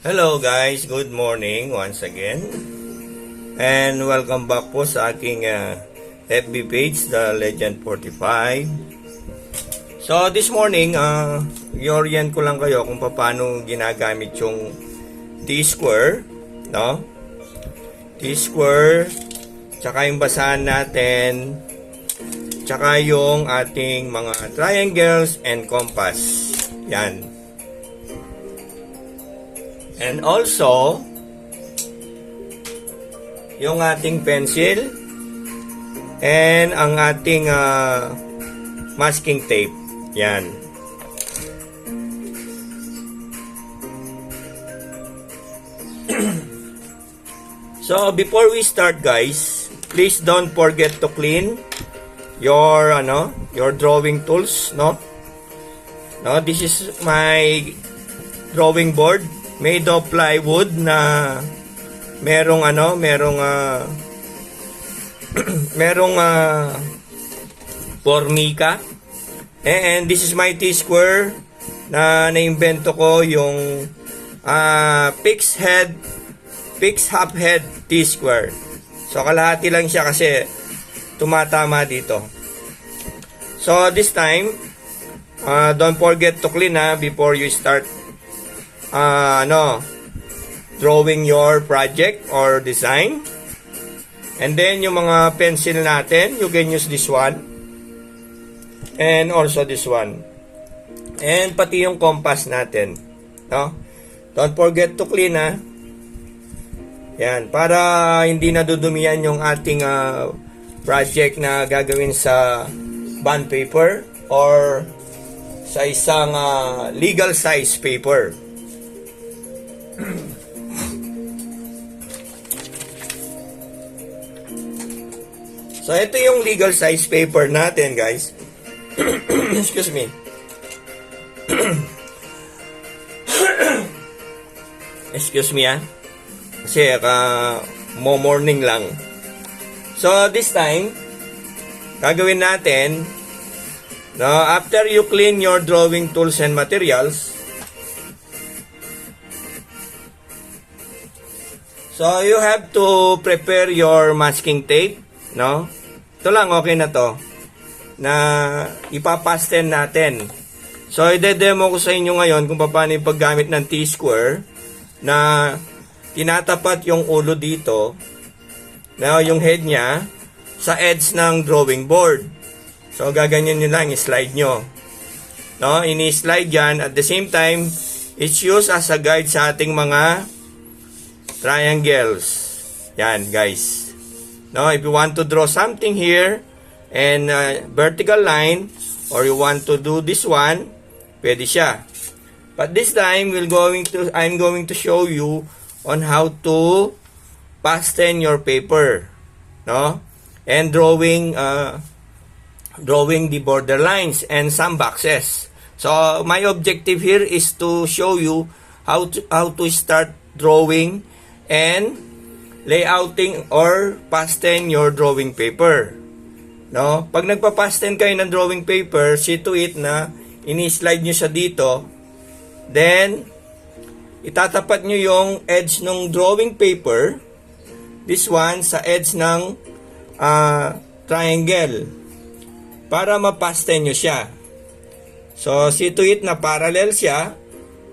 Hello guys, good morning once again. And welcome back po sa aking FB page, The Legend 45. So this morning, i-orient ko lang kayo kung paano ginagamit yung T-square, no? T-square, tsaka yung basahan natin, tsaka yung ating mga triangles and compass. Yan. And also, yung ating pencil and ang ating masking tape. Yan. So, before we start guys, please don't forget to clean your drawing tools, no? No, this is my drawing board made of plywood na merong formica. And this is my T-square na naimbento ko, yung fixed half head T-square. So kalahati lang siya kasi tumatama dito. So this time, don't forget to clean before you start drawing your project or design. And then yung mga pencil natin, you can use this one and also this one, and pati yung compass natin, no? Don't forget to clean yan, para hindi nadudumihan yung ating project na gagawin sa bond paper or sa isang legal size paper. So, ito yung legal size paper natin, guys. Excuse me. Excuse me, kasi morning lang. So, this time, gagawin natin, after you clean your drawing tools and materials, so you have to prepare your masking tape, no? Ito lang, okay na to, na ipapasten natin. So, i-demo ko sa inyo ngayon kung paano yung paggamit ng T-square na tinatapat yung ulo dito, na yung head niya sa edge ng drawing board. So, gaganyan nyo lang, i-slide nyo. No? Ini-slide yan. At the same time, it's used as a guide sa ating mga triangles. Yan, guys. No, if you want to draw something here and vertical line, or you want to do this one, pwede siya. But this time, I'm going to show you on how to pasten your paper, no? And drawing the border lines and some boxes. So my objective here is to show you how to start drawing and layouting or pasten your drawing paper. No? Pag nagpa-pasten kayo ng drawing paper, see to it na ini-slide nyo siya dito. Then, itatapat nyo yung edge ng drawing paper, this one, sa edge ng triangle, para mapasten nyo siya. So, see to it na parallel siya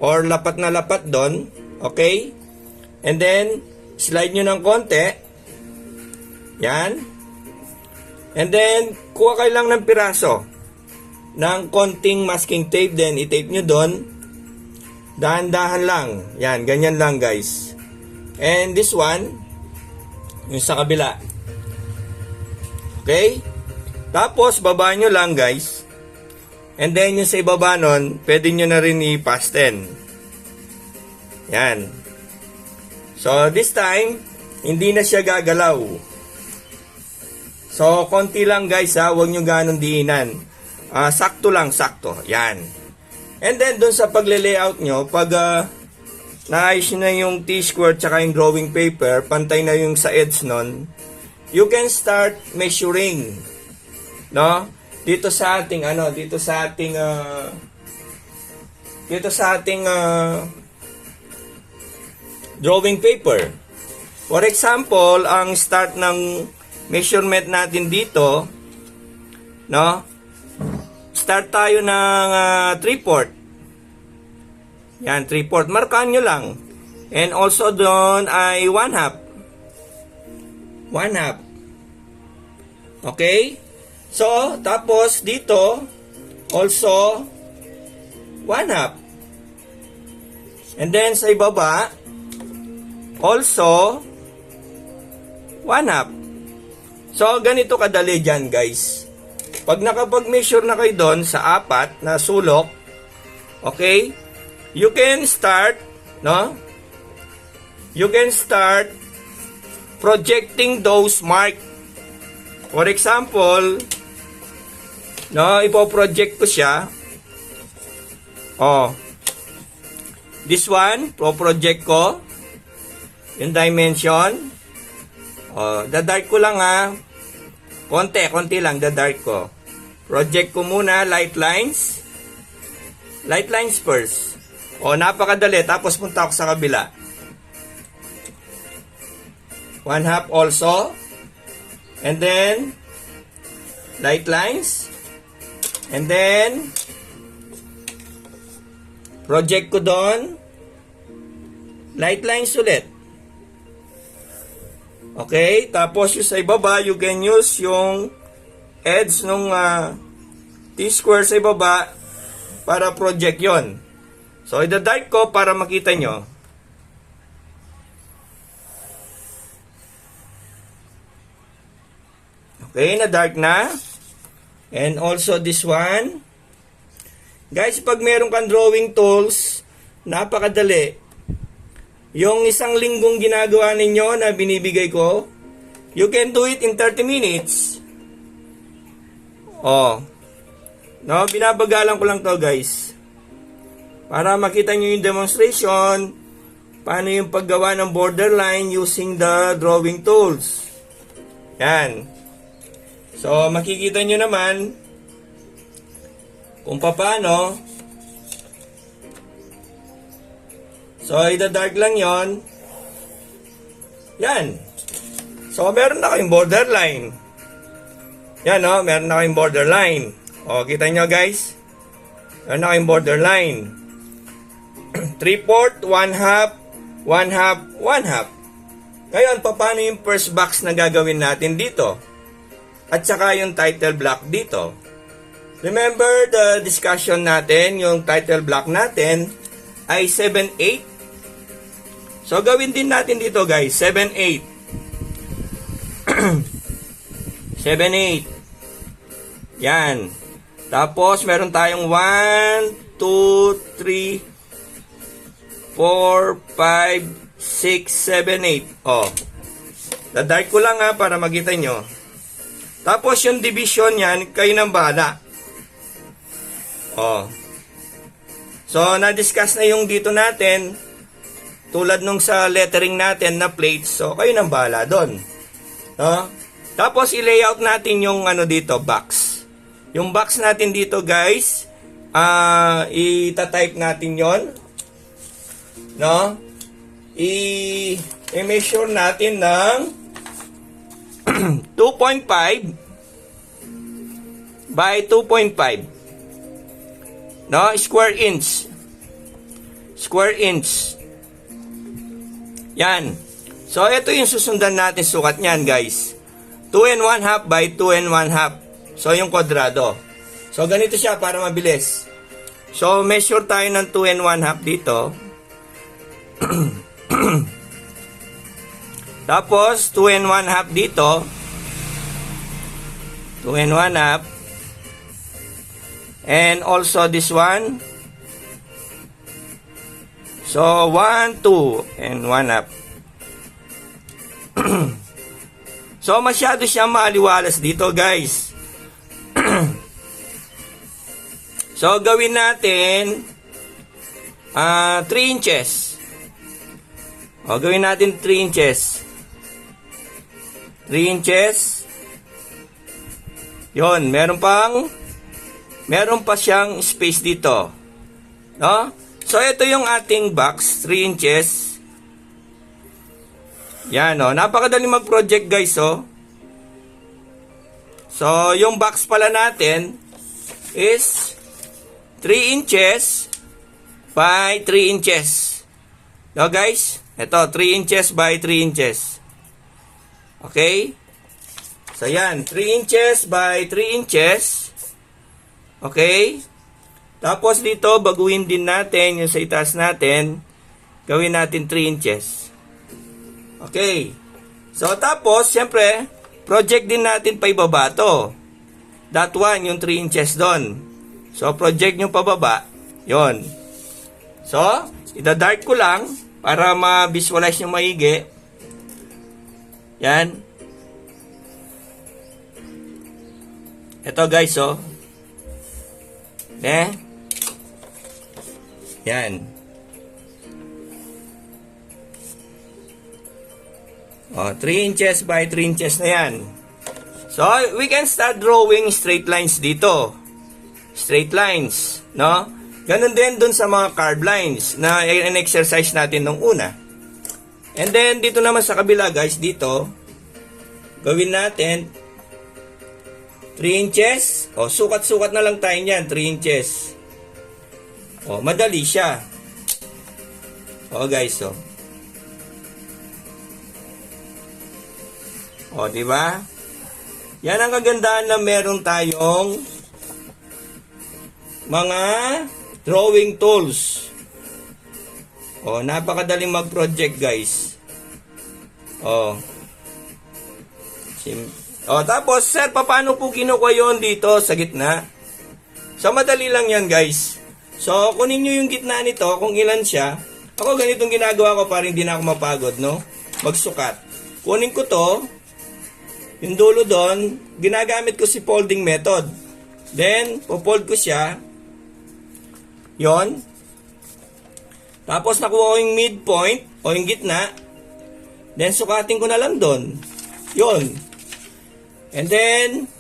or lapat na lapat doon. Okay? And then, slide nyo ng konti. Yan. And then, kuha kayo lang ng piraso ng konting masking tape, then i-tape nyo doon. Dahan-dahan lang. Yan, ganyan lang guys. And this one, yung sa kabila. Okay? Tapos, baba nyo lang guys. And then, yung sa ibaba nun, pwede nyo na rin i-pasten. Yan. So, this time, hindi na siya gagalaw. So, konti lang guys huwag nyo ganong diinan. Sakto lang, sakto. Yan. And then, dun sa pagle-layout nyo, pag naayos nyo na yung T-square tsaka yung drawing paper, pantay na yung sa edge nun, you can start measuring. No? Dito sa ating, drawing paper. For example, ang start ng measurement natin dito, no? Start tayo ng 3/4. Yan, 3/4. Markahan nyo lang. And also doon ay 1/2. 1/2. Okay? So, tapos dito, also 1/2. And then sa ibaba, also 1/2. So, ganito kadali dyan, guys. Pag nakapag-measure na kayo doon sa 4 na sulok, okay, you can start, no? You can start projecting those mark. For example, no, ipo-project ko siya. Oh. This one, pro-project ko. Yung dimension. Oh, dadark ko lang ha. Konti lang dadark ko. Project ko muna, light lines. Light lines first. O, napakadali. Tapos punta ako sa kabila. 1/2 also. And then, light lines. And then, project ko doon. Light lines ulit. Okay, tapos yung sa ibaba, you can use yung edge nung T-square sa ibaba para project yon. So, ida-dark ko para makita nyo. Okay, na-dark na. And also this one. Guys, pag meron kang drawing tools, napakadali. Yung isang linggong ginagawa ninyo na binibigay ko, you can do it in 30 minutes. Oh. No, binabagalan ko lang to, guys. Para makita nyo yung demonstration, paano yung paggawa ng borderline using the drawing tools. Yan. So, makikita nyo naman kung paano. So, ida-dark lang yon. Yan. So, meron na kayong borderline. Yan, no? Meron na kayong borderline. O, kita nyo, guys? Meron na kayong borderline. 3/4, 1/2, 1/2, 1/2. Ngayon, paano yung first box na gagawin natin dito? At saka yung title block dito. Remember the discussion natin, yung title block natin ay 7/8. So, gawin din natin dito, guys. 7/8. 7/8. Yan. Tapos, meron tayong 1, 2, 3, 4, 5, 6, 7, 8. Oh. Dadark ko lang ha, para makita nyo. Tapos, yung division yan, kayo nang bahala. Oh. So, na-discuss na yung dito natin. Tulad nung sa lettering natin na plates, so kayo nang bahala doon. No? Tapos i-layout natin yung ano dito, box. Yung box natin dito, guys, i-type natin yon, no? I-measure natin ng 2.5 by 2.5. No, square inch. Square inch. Yan. So, ito yung susundan natin sukat niyan, guys. 2 1/2 by 2 1/2. So, yung kwadrado. So, ganito siya para mabilis. So, measure tayo ng 2 1/2 dito. Tapos, 2 1/2 dito. 2 1/2. And also this one. So, 1, 2, and 1/2. So, masyado siyang maaliwalas dito, guys. So, gawin natin 3 inches. O, gawin natin 3 inches. 3 inches. Yon, meron pa siyang space dito. No? So, ito yung ating box, 3 inches. Yan, oh. Napakadali mag-project, guys, oh. So, yung box pala natin is 3 inches by 3 inches. No, guys? Ito, 3 inches by 3 inches. Okay? So, yan. 3 inches by 3 inches. Okay? Tapos, dito, baguhin din natin yung sa itaas natin. Gawin natin 3 inches. Okay. So, tapos, syempre, project din natin pa ibaba to. That one, yung 3 inches doon. So, project nyo pababa. Yon. So, ida-dark ko lang para ma-visualize nyo maigi. Yan. Ito, guys, oh. Yan. Oh, 3 inches by 3 inches na yan. So, we can start drawing straight lines dito. Straight lines, no? Ganun din dun sa mga curved lines na in-exercise natin nung una. And then, dito naman sa kabila, guys, dito, gawin natin 3 inches. O, sukat-sukat na lang tayo niyan, 3 inches. O, madali siya. O, guys, o. O, di ba? Yan ang kagandahan na meron tayong mga drawing tools. O, napakadaling mag-project, guys. O. O, tapos, sir, paano po kinukuha yun dito sa gitna? So, madali lang yan, guys. So, kunin nyo yung gitna nito, kung ilan siya. Ako, ganitong ginagawa ko para hindi na ako mapagod, no? Magsukat. Kunin ko to. Yung dulo doon, ginagamit ko si folding method. Then, po-fold ko siya. Yon. Tapos, nakuha ko yung midpoint o yung gitna. Then, sukatin ko na lang doon. Yon. And then,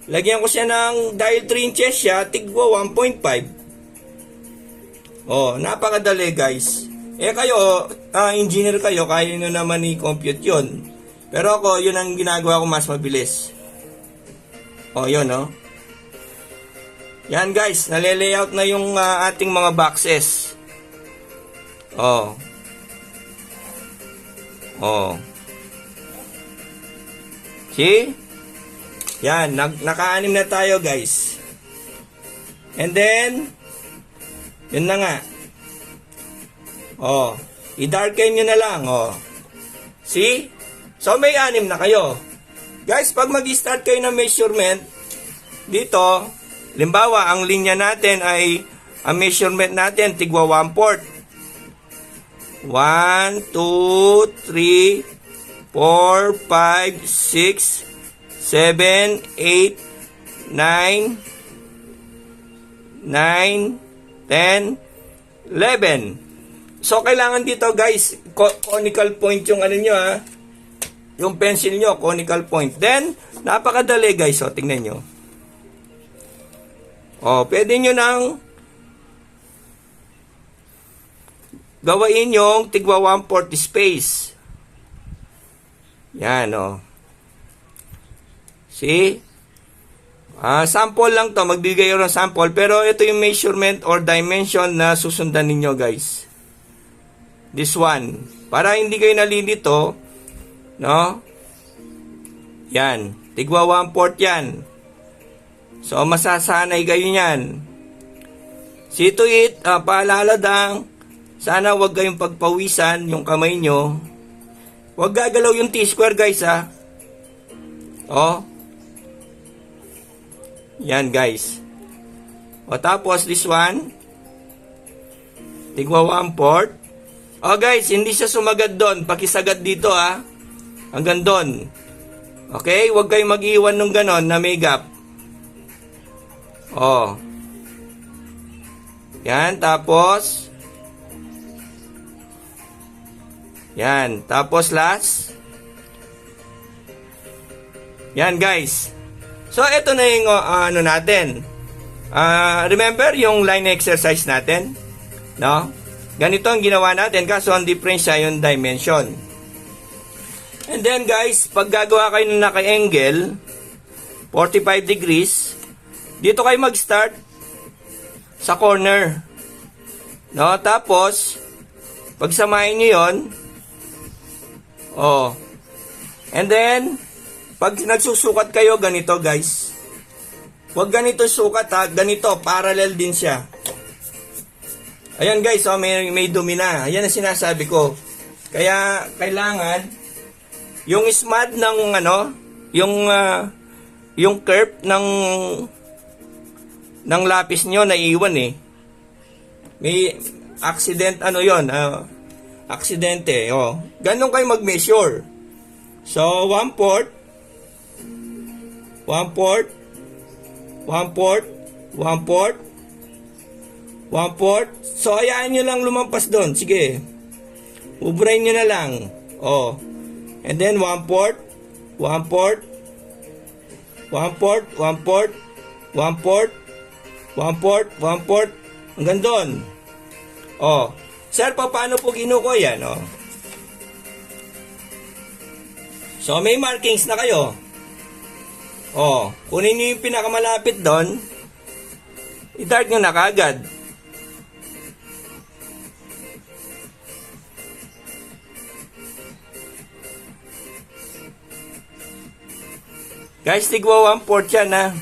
lagyan ko siya ng, dahil 3 inches siya, tigwa 1.5. Oh, napakadali, guys. Kayo, engineer kayo, kaya nyo naman i-compute yun. Pero ako, yun ang ginagawa ko mas mabilis. O, yun, no? Yan, guys. Nale-layout na yung ating mga boxes. O. O. See? Yan. Naka-anim na tayo, guys. And then, yun na nga. O. I-darken nyo na lang, o. See? So, may 6 na kayo. Guys, pag mag-start kayo ng measurement, dito, limbawa, ang linya natin ay, ang measurement natin, tigwa 1/4. 1, 2, 3, 4, 5, 6, 7, 8, 9, 10, 11. So, kailangan dito, guys, conical point yung ano nyo, ha? Yung pencil nyo, conical point. Then, napakadali, guys. O, tingnan nyo. O, pwede nyo nang gawain yung tigwa 1/4 space. Yan, o. See? Sample lang to. Magbigay yung sample. Pero ito yung measurement or dimension na susundan ninyo, guys. This one. Para hindi kayo nalilito, no? Yan. Tigwa 1/4 yan. So, masasanay kayo yan. See to it, paalala lang, sana wag kayong pagpawisan yung kamay nyo. Wag gagalaw yung T-square, guys, ha. O. Yan, guys. O, tapos, this one. Tigwa 1/4. O, guys, hindi siya sumagad doon. Pakisagad dito, ha. Hanggang doon. Okay? Huwag kayong mag-iwan ng ganon na may gap. O. Yan. Tapos. Yan. Tapos last. Yan, guys. So, ito na yung ano natin. Remember yung line exercise natin? No? Ganito ang ginawa natin, kaso ang difference siya yung dimension. And then guys, pag gagawa kayo ng naka-angle, 45 degrees, dito kayo mag-start sa corner. No? Tapos, pagsamahin nyo yun, oh. And then, pag nagsusukat kayo, ganito guys. Huwag ganito sukat ha, ganito, parallel din siya. Ayan guys, oh, may dumi na. Ayan ang sinasabi ko. Kaya, kailangan, yung smud ng ano, yung curve ng lapis nyo naiiwan eh. May accident, ano yon, aksidente, oh. Ganun kayo mag-measure. So, 1/4, 1/4, 1/4, 1/4, 1/4. So, hayaan nyo lang lumampas doon. Sige. Ubrayin nyo na lang. Oh. And then, 1/4, 1/4, 1/4, 1/4, 1/4, 1/4, 1/4, hanggang doon. Oh. Sir, paano po ginuko yan? Oh. So, may markings na kayo. Oh. Kunin nyo yung pinakamalapit doon. I-dart nyo na kaagad. Guys, tigwa 1/4 yan ha.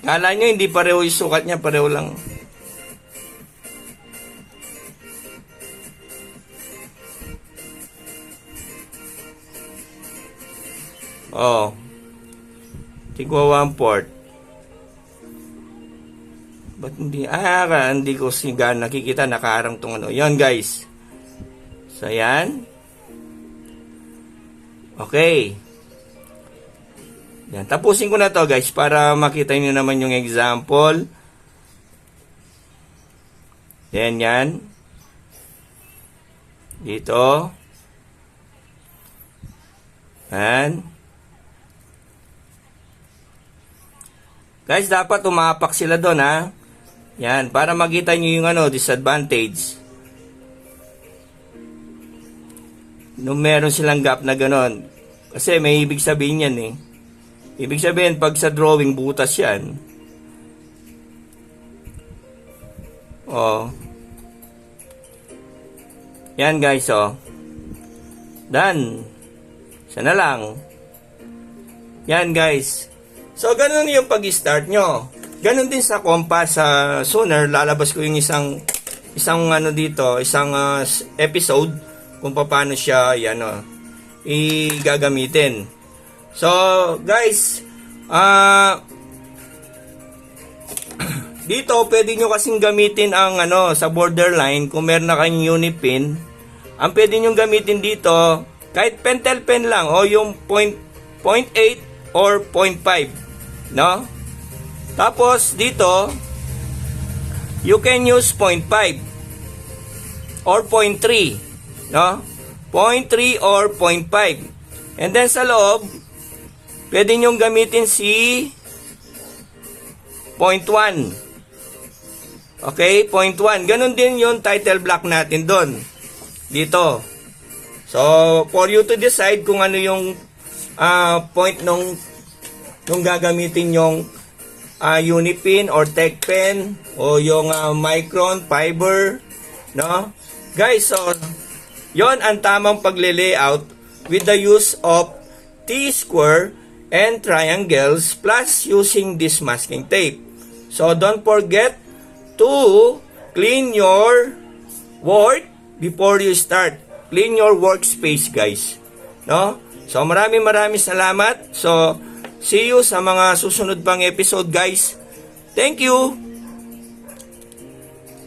Kala nyo hindi pareho yung sukat niya, pareho lang. Oh. Tigwa 1/4. Ba't hindi? Hindi ko sigan nakikita, nakaharang tong ano. Yan guys. So yan. Okay. Yan, tapusin ko na to guys para makita niyo naman yung example. Yan. Dito. Yan. Guys, dapat umapak sila doon ha. Yan, para makita niyo yung ano, disadvantage. Nung meron silang gap na ganon. Kasi may ibig sabihin yan eh. Ibig sabihin, pag sa drawing, butas yan. Oh. Yan guys, oh. Done. Sana lang. Yan guys. So, ganun yung pag-start nyo. Ganun din sa compass, sa sooner, lalabas ko yung isang ano dito, isang episode kung paano siya, yan o, igagamitin. So, guys, dito, pwede nyo kasing gamitin ang ano, sa borderline, kung meron na kayong unipin, ang pwede nyo gamitin dito, kahit pentel pen lang, o yung 0.8 or 0.5, no? Tapos, dito, you can use 0.5 or 0.3, no? 0.3 or 0.5. And then sa loob, pwede nyong gamitin si 0.1. Okay, 0.1. Ganon din yung title block natin doon. Dito. So, for you to decide kung ano yung point nung gagamitin yung unipin or tech pen o yung micron fiber, no? Guys, so yon ang tamang pagle-layout with the use of T-square and triangles plus using this masking tape. So don't forget to clean your work before you start. Clean your workspace, guys. No? So maraming salamat. So see you sa mga susunod pang episode, guys. Thank you.